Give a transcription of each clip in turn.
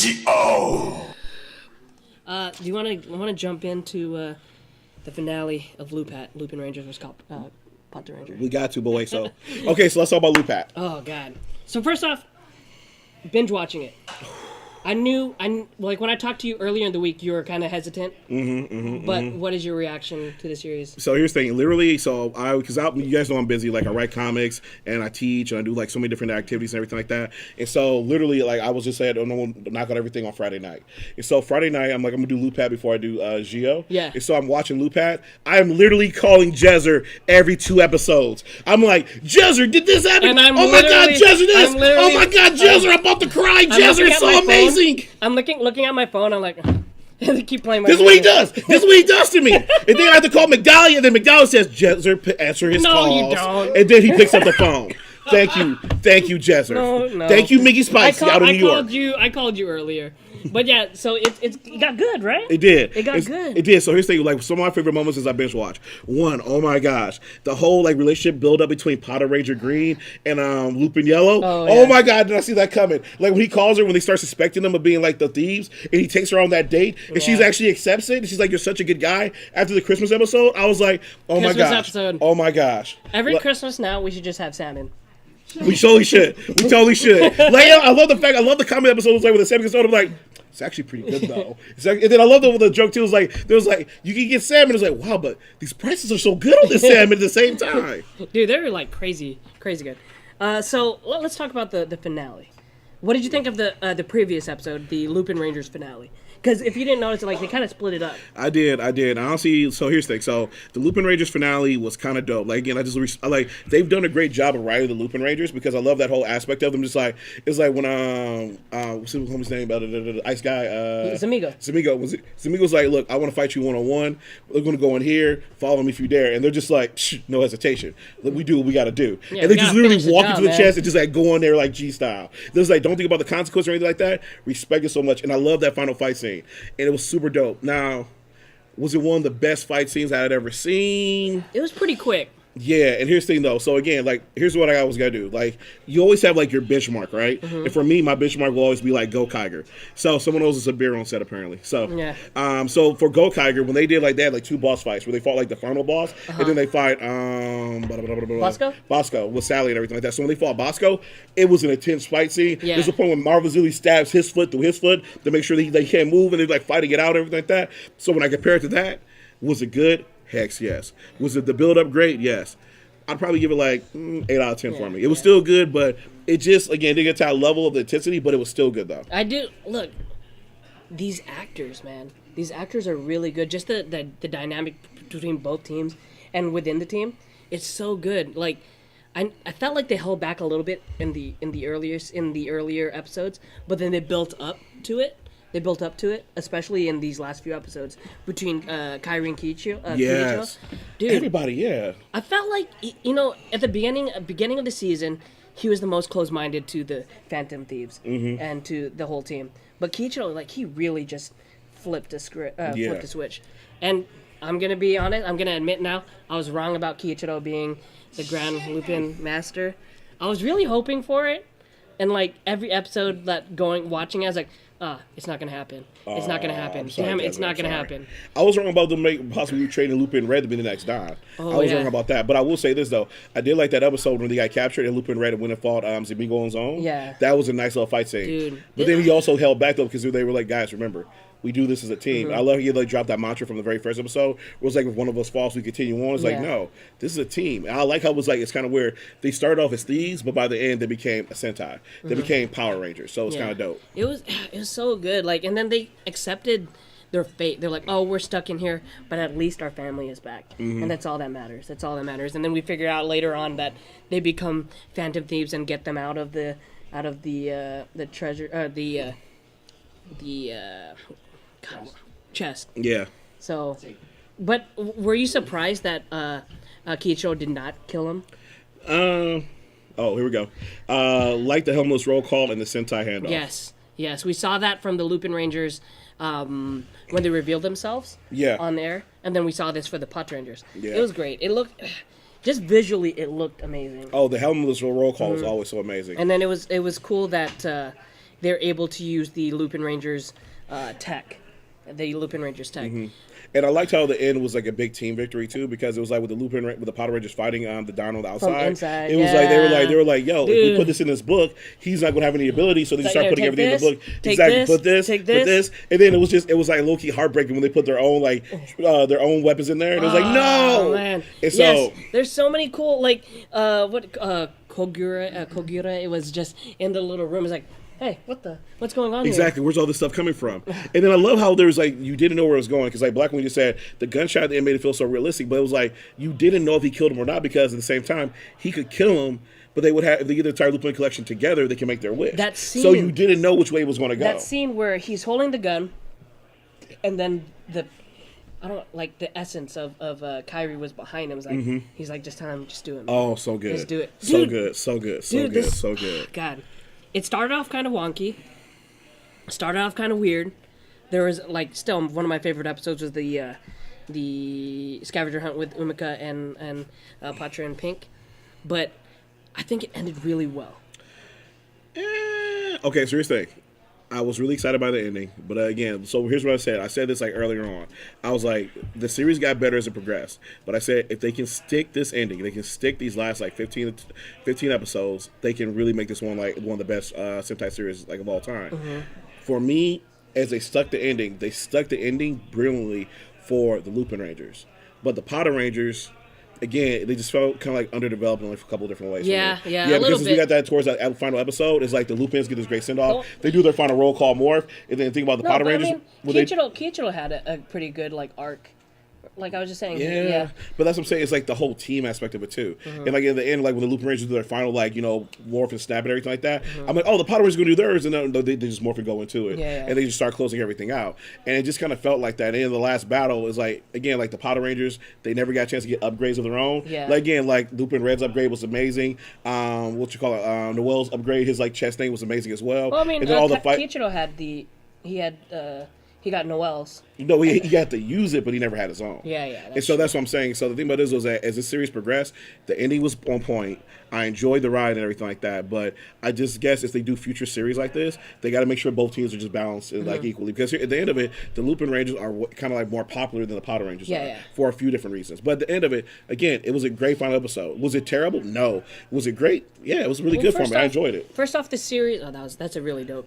Do you want to jump into the finale of Lupinrangers vs Patranger? We got to, but wait. So let's talk about Lupat. Oh God! So first off, binge watching it. I knew, like when I talked to you earlier in the week, you were kind of hesitant. But what is your reaction to the series? So here's the thing, literally, because you guys know I'm busy, like I write comics and I teach and I do like so many different activities and everything like that. And so literally, like I was just saying, I don't knock out everything on Friday night. And so Friday night, I'm like, I'm gonna do Lupat before I do Geo. Yeah. And so I'm watching Lupat. I am literally calling Jezzer every 2 episodes. I'm like, Jezzer, did this happen? And I'm oh my God, Jezzer, this! Oh my God, Jezzer, I'm about to cry. Jezzer is so amazing. I'm looking at my phone. I'm like, they keep playing my. This is what he does. This is what he does to me. And then I have to call McDowell, and then McDowell says, "Jezzer, answer his calls." No, you don't. And then he picks up the phone. Thank you, Jezzer. No. Thank you, Mickey Spicy out of New York. I called you earlier. But yeah, so it got good, right? It did. It got good. It did. So here's the thing, like some of my favorite moments is I binge watch. One, oh my gosh, the whole like relationship build up between Patranger Green and Lupin Yellow. Oh my God, did I see that coming? Like when he calls her when they start suspecting them of being like the thieves, and he takes her on that date, and she's actually accepts it. And she's like, "You're such a good guy." After the Christmas episode, I was like, "Oh my gosh, episode. Oh my gosh." Every Christmas now, we should just have salmon. We totally should. We totally should. Like, I love the comedy episodes like with the salmon episode. I'm like, it's actually pretty good though. And then I love the joke too. It was like there was like you can get salmon. It's like wow, but these prices are so good on this salmon at the same time. Dude, they're like crazy good. So let's talk about the finale. What did you think of the previous episode, the Lupinrangers finale? Because if you didn't notice, like they kind of split it up. I did. Honestly, so here's the thing. So the Lupinrangers finale was kind of dope. Like again, I like they've done a great job of writing the Lupinrangers because I love that whole aspect of them. Just like it's like when what's his name about the ice guy Zamigo was like, look, I want to fight you 1-on-1. We're gonna go in here, follow me if you dare, and they're just like, no hesitation. We do what we got to do, and they just literally walk into the chest and just like go in there like G style. There's like don't think about the consequence or anything like that. Respect it so much, and I love that final fight scene. And it was super dope. Now, was it one of the best fight scenes I had ever seen? It was pretty quick. Yeah, and here's the thing though. So again, like here's what I always gotta do. Like you always have like your benchmark, right? And for me, my benchmark will always be like Go Kiger. So someone knows it's a beer on set apparently. So yeah. So for Go Kiger, when they did like they had like 2 boss fights where they fought like the final boss, and then they fight Bosco with Sally and everything like that. So when they fought Bosco, it was an intense fight scene. Yeah. There's a point when Marvel Zilli stabs his foot through his foot to make sure that they can't move, and they're like fighting it out and everything like that. So when I compare it to that, was it good? Heck yes. Was it the build up great? Yes. I'd probably give it like 8 out of 10 for me. It was still good, but it just again didn't get to that level of the intensity, but it was still good though. I do look. These actors, man. These actors are really good. Just the dynamic between both teams and within the team, it's so good. Like I felt like they held back a little bit in the earlier episodes, but then they built up to it. Especially in these last few episodes between Kairi and Kiichiro. Yes. Dude, everybody, yeah. I felt like, at the beginning of the season, he was the most close-minded to the Phantom Thieves and to the whole team. But Kiichiro, like, he really just flipped a switch. And I'm going to be honest, I'm going to admit now, I was wrong about Kiichiro being the Grand Lupin Master. I was really hoping for it. And, like, every episode watching, I was like, it's not gonna happen. It's not gonna happen. Damn it, it's not gonna happen. I was wrong about them possibly trading Lupin Red to be the next Don. I was wrong about that. But I will say this though, I did like that episode when they got captured and Lupin Red went and fought Zamigo on his own. Yeah, that was a nice little fight scene. Dude. But then he also held back though because they were like, guys, remember, we do this as a team. I love how he like dropped that mantra from the very first episode. It was like if one of us falls, we continue on. It's like no, this is a team. And I like how it was like it's kind of where they started off as thieves, but by the end they became a Sentai. They became Power Rangers. So it's kind of dope. It was so good. Like, and then they accepted their fate. They're like, oh, we're stuck in here, but at least our family is back, and that's all that matters. And then we figure out later on that they become Phantom Thieves and get them out of the treasure chest. Yeah. So, but were you surprised that Kiichiro did not kill him? Oh, here we go. Like the helmless roll call and the Sentai handoff. Yes. We saw that from the Lupinrangers when they revealed themselves on there. And then we saw this for the Patrangers. Yeah. It was great. It looked... Just visually, it looked amazing. Oh, the helmless roll call was always so amazing. And then it was cool that they're able to use the Lupinrangers tech, the Lupinrangers tech. Mm-hmm. And I liked how the end was like a big team victory too, because it was like with the Patrangers fighting the Don on the outside. From inside, it was like they were like, yo, if we put this in this book, he's not gonna have any ability, so they just start putting everything in the book. Exactly, put this, and then it was like low key heartbreaking when they put their own weapons in there, and it was like no. Man. And so there's so many cool Kogura. It was just in the little room. It's like, hey, what's going on exactly here? Where's all this stuff coming from? And then I love how there was like you didn't know where it was going, because like Black Wing just said the gunshot at the end made it feel so realistic, but it was like you didn't know if he killed him or not, because at the same time he could kill him, but they would have, if they get the entire Lupin collection together, they can make their wish. That scene, so you didn't know which way it was going to go. That scene where he's holding the gun, and then the essence of Kyrie was behind him. It was like he's like, just tell him, just do it. Man. Oh, so good. Just do it. So Dude, good. So good. So dude, good. So good. God, it started off kind of wonky. Started off kind of weird. There was still one of my favorite episodes was the scavenger hunt with Umika and Patra and Pink, but I think it ended really well. Okay, so here's the thing. I was really excited by the ending, but again, so here's what I said. I said this earlier on. I was like, the series got better as it progressed, but I said if they can stick this ending, they can stick these last 15 episodes, they can really make this one one of the best Sentai series of all time. Mm-hmm. For me, as they stuck the ending brilliantly for the Lupinrangers, but the Patrangers, again, they just felt kind of underdeveloped in a couple of different ways. Yeah, because we got that towards that final episode. It's like the Lupins get this great send off. They do their final roll call morph, and then think about the Patrangers. Kiichiro had a pretty good arc. Like I was just saying. Yeah. But that's what I'm saying. It's like the whole team aspect of it too. Mm-hmm. And in the end, when the Lupinrangers do their final morph and snap and everything like that, I'm like, oh, the Patrangers going to do theirs, and then they just morph and go into it, and they just start closing everything out. And it just kind of felt like that. And in the last battle is the Patrangers, they never got a chance to get upgrades of their own. Yeah. Lupin Red's upgrade was amazing. Noel's upgrade, his chest thing was amazing as well. Well, I mean, and then all the Kiichiro he got Noel's. He got to use it, but he never had his own. Yeah. And so that's what I'm saying. So the thing about this was that as the series progressed, the ending was on point. I enjoyed the ride and everything like that. But I just guess if they do future series like this, they got to make sure both teams are just balanced and equally. Because at the end of it, the Lupinrangers are kind of more popular than the Patrangers are for a few different reasons. But at the end of it, again, it was a great final episode. Was it terrible? No. Was it great? Yeah, it was really good for me. I enjoyed it. First off, the series. Oh, that's a really dope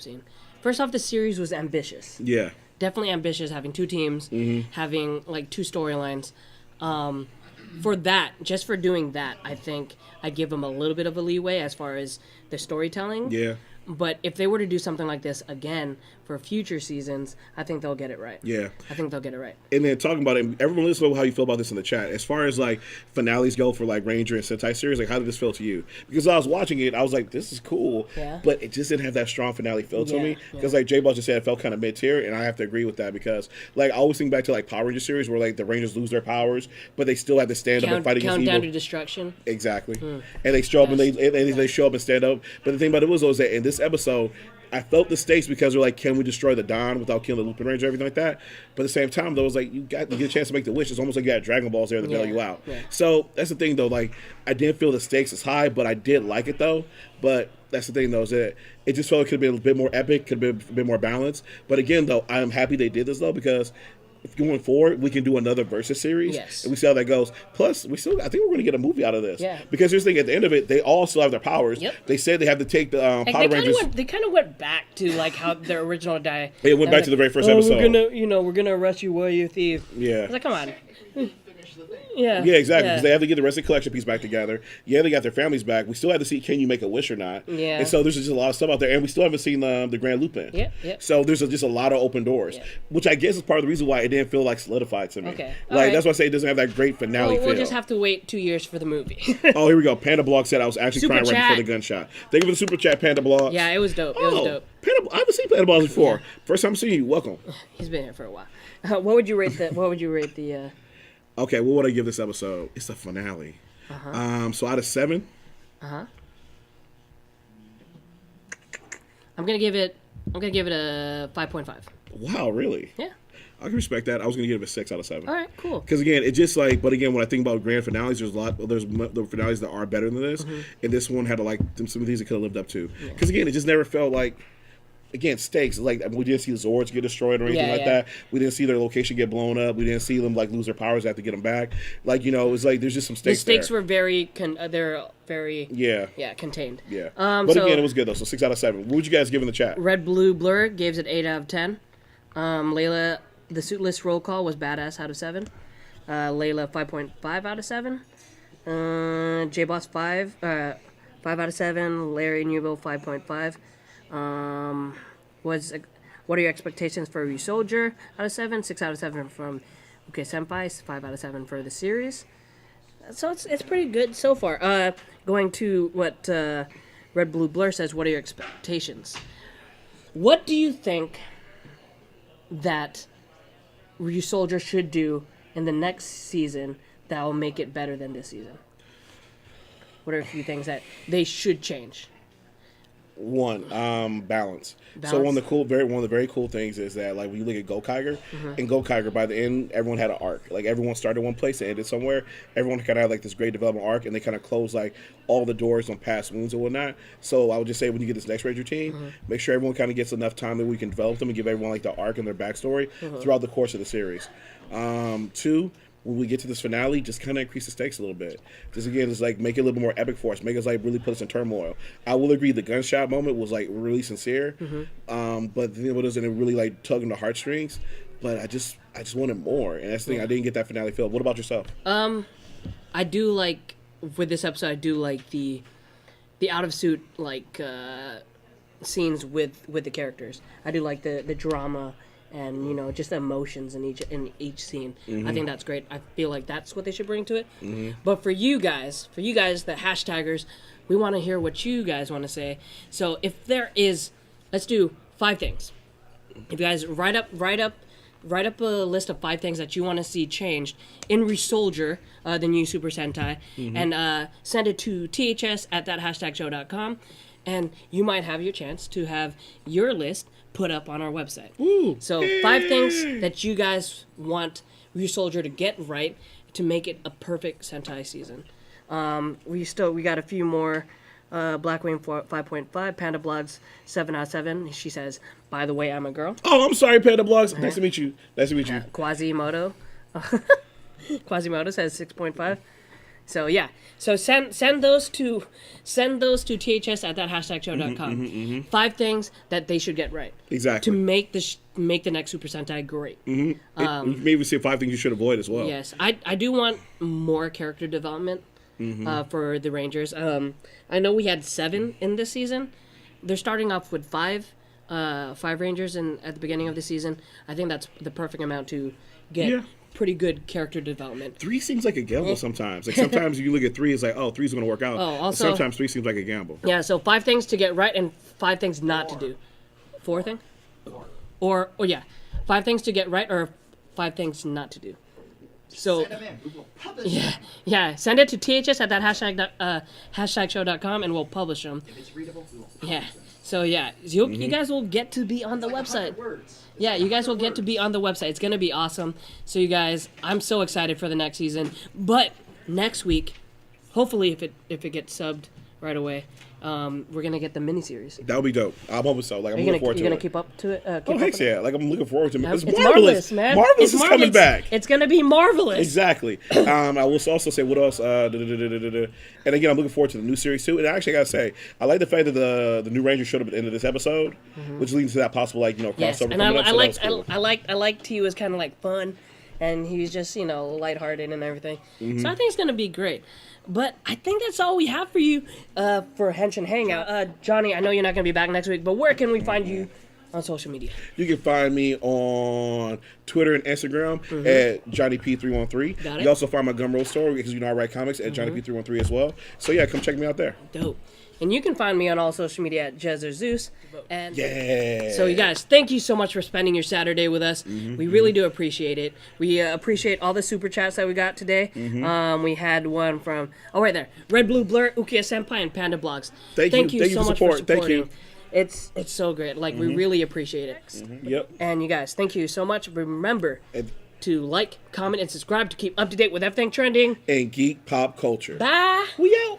scene. First off, the series was ambitious. Yeah. Definitely ambitious, having two teams, having two storylines. For that, just for doing that, I think I give them a little bit of a leeway as far as the storytelling. Yeah. But if they were to do something like this again for future seasons, I think they'll get it right. Yeah. I think they'll get it right. And then talking about it, everyone let us know how you feel about this in the chat. As far as finales go for Ranger and Sentai series, how did this feel to you? Because I was watching it, I was like, this is cool. Yeah. But it just didn't have that strong finale feel to me. Because J-Ball just said, it felt kind of mid-tier, and I have to agree with that because I always think back to Power Ranger series where the Rangers lose their powers, but they still have to stand up and fight against evil. Countdown to destruction. Exactly. And they show up and they show up and stand up. But the thing about it was that in this episode, I felt the stakes because they're can we destroy the Don without killing the Lupinranger, everything like that. But at the same time, though, it's you get a chance to make the wish. It's almost like you got Dragon Balls there to bail you out. Yeah. So that's the thing, though. I didn't feel the stakes as high, but I did like it, though. But that's the thing, though, is that it just felt it could have been a bit more epic, could have been a bit more balanced. But again, though, I'm happy they did this, though, because going forward, we can do another Versus series. Yes. And we see how that goes. Plus, I think we're going to get a movie out of this. Yeah. Because here's the thing, at the end of it, they all still have their powers. Yep. They said they have to take the Power Rangers. They kind of went back to how their original die. It went back to the very first episode. We're gonna arrest you while you thief. Yeah. I was come on. Yeah, exactly. Because they have to get the rest of the collection piece back together. Yeah, they got their families back. We still have to see, can you make a wish or not? Yeah. And so there's just a lot of stuff out there, and we still haven't seen the Grand Lupin. Yeah. So there's just a lot of open doors, which I guess is part of the reason why it didn't feel solidified to me. Okay. That's why I say it doesn't have that great finale feel. We'll just have to wait 2 years for the movie. Oh, here we go. Panda Blog said I was actually crying right before the gunshot. Thank you for the super chat, Panda Blog. Yeah, it was dope. It was dope. I haven't seen Panda Blog before. First time seeing you. Welcome. He's been here for a while. What would you rate the? Okay, what would I give this episode? It's the finale. So out of 7. I'm gonna give it a 5.5. Wow, really? Yeah. I can respect that. I was going to give it a 6 out of 7. All right, cool. Because again, it just like, but again, when I think about grand finales, there's the finales that are better than this, and this one had some of these it could have lived up to. Because again, it just never felt like, again, stakes. Like we didn't see the Zords get destroyed or anything like that. We didn't see their location get blown up. We didn't see them like lose their powers. Have to get them back. Like it was like there's just some stakes. The stakes there. were very contained. Yeah. But again, it was good though. So 6 out of 7. What would you guys give in the chat? Red Blue Blur gives it 8 out of 10. Layla, the suitless roll call was badass out of 7. Layla 5.5 out of 7. J Boss 5 out of 7. Larry Newville 5.5. What are your expectations for Ryu Soldier out of 7? 6 out of 7 from UK Senpai. 5 out of 7 for the series. So it's pretty good so far. Going to what Red Blue Blur says. What are your expectations? What do you think that Ryu Soldier should do in the next season that will make it better than this season? What are a few things that they should change? One, balance. So one of the very cool things is that like when you look at Gokaiger, in Gokaiger by the end everyone had an arc. Like everyone started one place and ended somewhere. Everyone kind of had like this great development arc, and they kind of closed like all the doors on past wounds and whatnot. So I would just say when you get this next Ranger team, make sure everyone kind of gets enough time that we can develop them and give everyone like the arc and their backstory throughout the course of the series. 2, when we get to this finale, just kind of increase the stakes a little bit. Just again, it's like make it a little bit more epic for us. Make us like really put us in turmoil. I will agree the gunshot moment was like really sincere, but then it doesn't really like tug on the heartstrings. But I just wanted more, and that's the thing. I didn't get that finale feel. What about yourself? I do like with this episode. I do like the out of suit like scenes with the characters. I do like the drama. And just the emotions in each scene. I think that's great. I feel like that's what they should bring to it. But for you guys, the hashtaggers, we want to hear what you guys want to say. So if there is, let's do 5 things. If you guys write up a list of 5 things that you want to see changed in Resoldier, the new Super Sentai, and send it to ths@thathashtagshow.com, and you might have your chance to have your list put up on our website. So 5 things that you guys want Ryu Soldier to get right to make it a perfect Sentai season. We got a few more. Blackwing 5.5, Panda Blogs 7 out of 7. She says, "By the way, I'm a girl." Oh, I'm sorry, Panda Blogs. Nice to meet you. Quasimodo. Quasimodo says 6.5. So yeah, so send those to ths@thathashtagshow.com. 5 things that they should get right. Exactly. To make the next Super Sentai great. Maybe say 5 things you should avoid as well. Yes, I do want more character development for the Rangers. I know we had 7 in this season. They're starting off with 5 Rangers at the beginning of the season. I think that's the perfect amount to get pretty good character development. 3 seems like a gamble sometimes. Like sometimes you look at 3, it's like, oh, 3's going to work out. Also, sometimes 3 seems like a gamble. Yeah, so 5 things to get right and 5 things not to do. 4 thing? Or 5 things to get right or 5 things not to do. So send it to ths@thathashtagshow.com and we'll publish them. If it's readable, we will. Yeah. So you guys will get to be on the website. Yeah, you guys will get to be on the website. It's gonna be awesome. So you guys, I'm so excited for the next season. But next week, hopefully, if it gets subbed right away, we're gonna get the miniseries. That would be dope. I'm hoping so. Like I'm looking forward to it. You're gonna keep up to it. Heck yeah! Like I'm looking forward to it. It's marvelous, man. Marvelous is coming back. It's gonna be marvelous. Exactly. I will also say what else. And again, I'm looking forward to the new series too. And I actually gotta say, I like the fact that the new Ranger showed up at the end of this episode, which leads to that possible crossover. Yes, and I liked he was kind of like fun, and he was just lighthearted and everything. So I think it's gonna be great. But I think that's all we have for you for Henshin Hangout. Johnny, I know you're not going to be back next week, but where can we find you on social media? You can find me on Twitter and Instagram at JohnnyP313. Got it. You also find my Gumroad store because I write comics at JohnnyP313 as well. So yeah, come check me out there. Dope. And you can find me on all social media at Jezzer Zeus. And yeah. So you guys, thank you so much for spending your Saturday with us. We really do appreciate it. We appreciate all the super chats that we got today. We had one from Red Blue Blur, Ukiya Senpai, and Panda Blogs. Thank you so much for supporting. It's so great. Like, we really appreciate it. Yep. And you guys, thank you so much. Remember to like, comment, and subscribe to keep up to date with everything trending. And geek pop culture. Bye. We out.